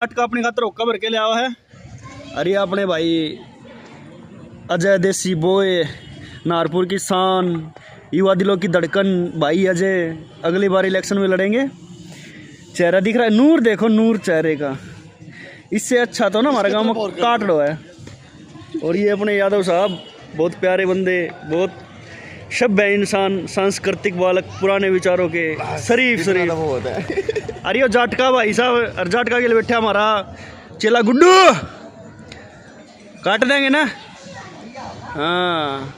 का अपने खातर होका भर के ले आओ है। अरे अपने भाई अजय देसी बॉय, नारपुर की शान, युवा दिलों की धड़कन भाई अजय अगली बार इलेक्शन में लड़ेंगे। चेहरा दिख रहा है, नूर देखो नूर चेहरे का, इससे अच्छा तो ना हमारे गांव में काट लो है। और ये अपने यादव साहब बहुत प्यारे बंदे, बहुत सभ्य इंसान, सांस्कृतिक बालक, पुराने विचारों के, शरीफ शरीफ। अरे जाटका भाई साहब, और जाटका के लिए बैठा हमारा चेला गुड्डू, काट देंगे ना। हाँ